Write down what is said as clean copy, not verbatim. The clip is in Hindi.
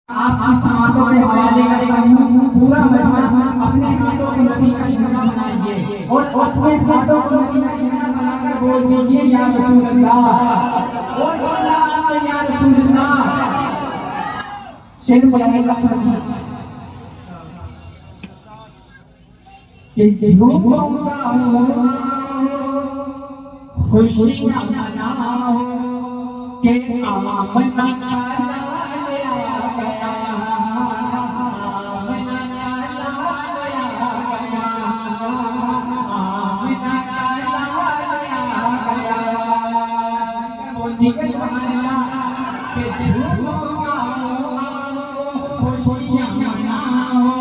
आप इस हाथों के हवाले करेगा पूरा मजमा अपने हाथों को नबी का झंडा बनाइए और अपने हाथों को नबी का झंडा बनाकर बोल दीजिए या रसूल अल्लाह और बोला या रसूल अल्लाह। शेर बोलेगा कि झूमूंगा खुशियां मनाओ के आमना खुशियां मनाओ